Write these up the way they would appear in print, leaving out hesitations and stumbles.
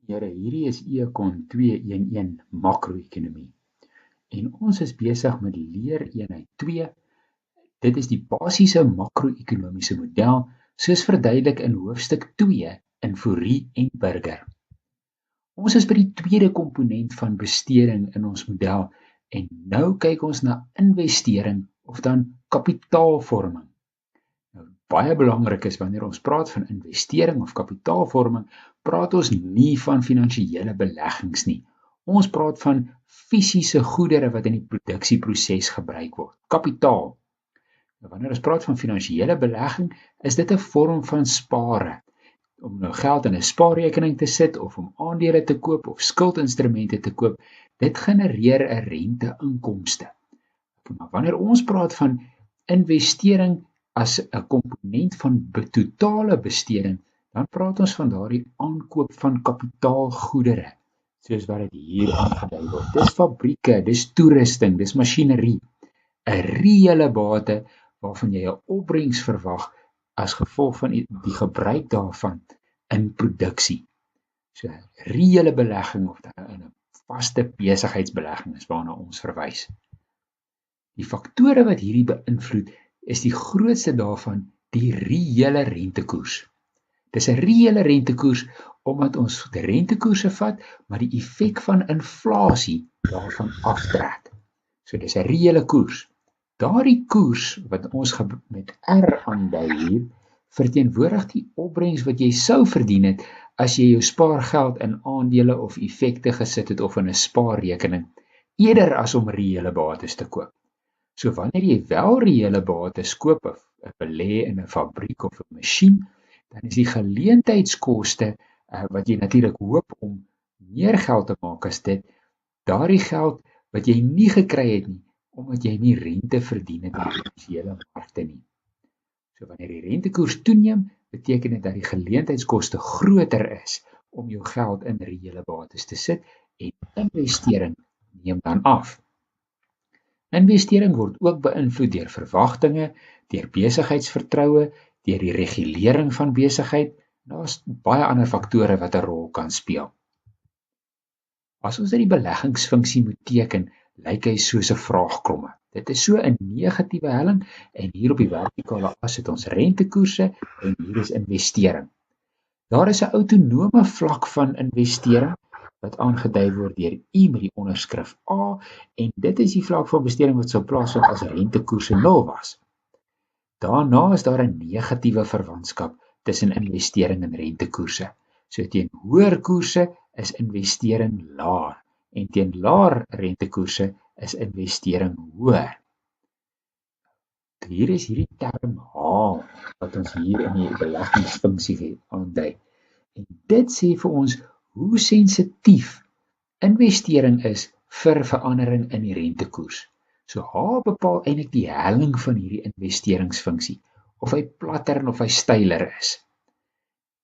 Here, hierdie is Econ 211 makro-ekonomie en ons is besig met leereenheid 2. Dit is die basiese makro-ekonomiese model soos verduidelik in hoofstuk 2 in Fourie en Burger. Ons is by die tweede komponent van besteding in ons model en nou kyk ons na investering of dan kapitaalvorming. Nou, baie belangrik is wanneer ons praat van investering of kapitaalvorming, praat ons nie van finansiële beleggings nie. Ons praat van fisiese goedere wat in die produksieproses gebruik word, kapitaal. Nou, wanneer ons praat van finansiële belegging, is dit 'n vorm van spare. Om nou geld in 'n spaarrekening te sit of om aandele te koop of skuldinstrumente te koop, dit genereer 'n rente-inkomste. Maar wanneer ons praat van investering as 'n komponent van totale besteding, dan praat ons van daardie aankoop van kapitaalgoedere, soos wat dit hier aangedui word. Dis fabrieke, dis toerusting, dis masjinerie, 'n reële bate waarvan jy 'n opbrengs verwag as gevolg van die gebruik daarvan in produksie. So 'n reële belegging of dan 'n vaste besigheidsbelegging is waarna ons verwys. Die faktore wat hierdie beïnvloed is die grootste daarvan die reële rentekoers. Dis 'n reële rentekoers omdat ons die rentekoerse vat, maar die effek van inflasie daarvan aftrek. So dis 'n reële koers. Daardie koers wat ons met R aandui hier, verteenwoordig die opbrengs wat jy sou verdien het as jy jou spaargeld in aandele of effekte gesit het of in 'n spaarrekening, eerder as om reële bates te koop. So wanneer jy wel reële bates koop of 'n belê in 'n fabriek of 'n masjien, dan is die geleentheidskoste wat jy natuurlik hoop om meer geld te maak as dit, daardie geld wat jy nie gekry het nie, omdat jy nie rente verdien het in die finansiële markte nie. So wanneer die rentekoers toeneem, beteken dit dat die geleentheidskoste groter is om jou geld in reële bates te sit en investering neem dan af. Investering word ook beïnvloed deur verwagtinge, deur besigheidsvertroue, deur die regulering van besigheid. Daar's baie ander faktore wat 'n rol kan speel. As ons die beleggingsfunksie moet teken, lyk hy soos 'n vraagkromme. Dit is so 'n negatiewe helling en hier op die vertikale as het ons rentekoerse en hier is investering. Daar is 'n autonome vlak van investering wat aangedui word deur U met die onderskrif A en dit is die vlak van besteding wat sou plaasvind as rentekoerse 0 was. Daarna is daar 'n negatiewe verwantskap tussen investering en rentekoerse. So teen hoër koerse is investering laer en teen laer rentekoerse is investering hoër. Hier is hierdie term H wat ons hier in die beleggingsfunksie aandui. En dit sê vir ons hoe sensitief investering is vir verandering in die rentekoers. So H bepaal eintlik die helling van hierdie investeringsfunksie, of hy platter of hy steiler is.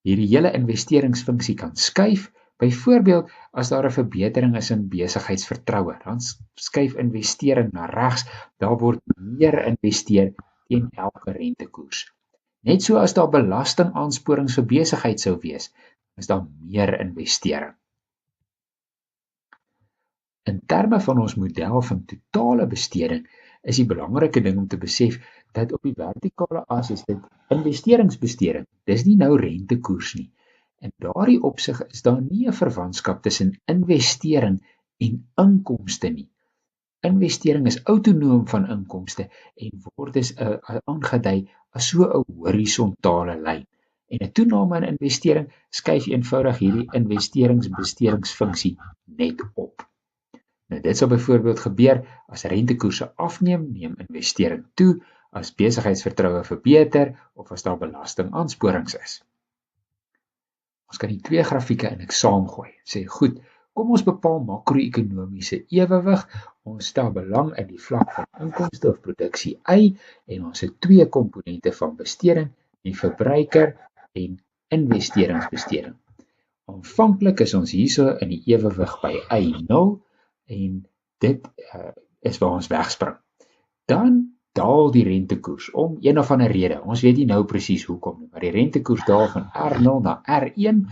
Hierdie hele investeringsfunksie kan skuif, byvoorbeeld as daar 'n verbetering is in besigheidsvertroue, dan skuif investering na regs, daar word meer investeer teen elke rentekoers. Net so as daar belastingaansporings vir besigheid sou wees, is daar meer investering. In terme van ons model van totale besteding is die belangrike ding om te besef dat op die vertikale as is dit investeringsbesteding. Dis nie nou rentekoers nie. In daardie opsig is daar nie 'n verwantskap tussen investering en inkomste nie. Investering is autonoom van inkomste en word dus aangedui as so 'n horisontale lyn. En 'n toename in investering skuif eenvoudig hierdie investeringsbestedingsfunksie net op. Nou dit sal byvoorbeeld gebeur as rentekoerse afneem, neem investering toe, as besigheidsvertroue verbeter of as daar belastingaansporings is. Ons kan die twee grafieke in eksaam gooi. Sê goed, kom ons bepaal makro-ekonomiese ewewig. Ons stel belang in die vlak van inkomste of produksie Y en ons het twee komponente van besteding, die verbruiker en investeringsbesteding. Aanvanklik is ons hierso in die ewewig by Y0 en dit is waar ons wegspring. Dan daal die rentekoers om een of ander rede. Ons weet nie nou presies hoekom nie, maar die rentekoers daal van R0 na R1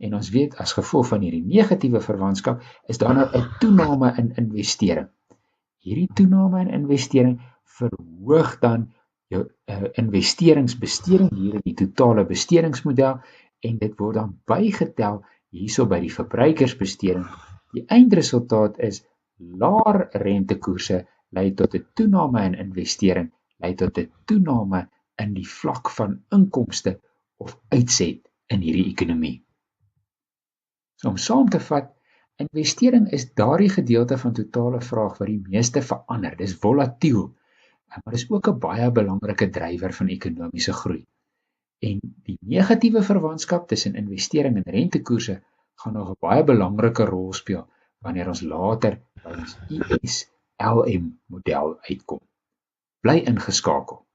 en ons weet as gevolg van hierdie negatiewe verwantskap is daar nou 'n toename in investering. Hierdie toename in investering verhoog dan jou investeringsbesteding hier in die totale bestedingsmodel en dit word dan bygetel hierso by die verbruikersbesteding. Die eindresultaat is laer rentekoerse lei tot 'n toename in investering, lei tot 'n toename in die vlak van inkomste of uitset in hierdie ekonomie. So om saam te vat, investering is daardie gedeelte van totale vraag wat die meeste verander. Dis volatiel, maar dis ook 'n baie belangrike drywer van ekonomiese groei. En die negatiewe verwantskap tussen investering en rentekoerse gaan nog 'n baie belangrike rol speel wanneer ons later by ons ISLM model uitkom. Bly ingeskakel.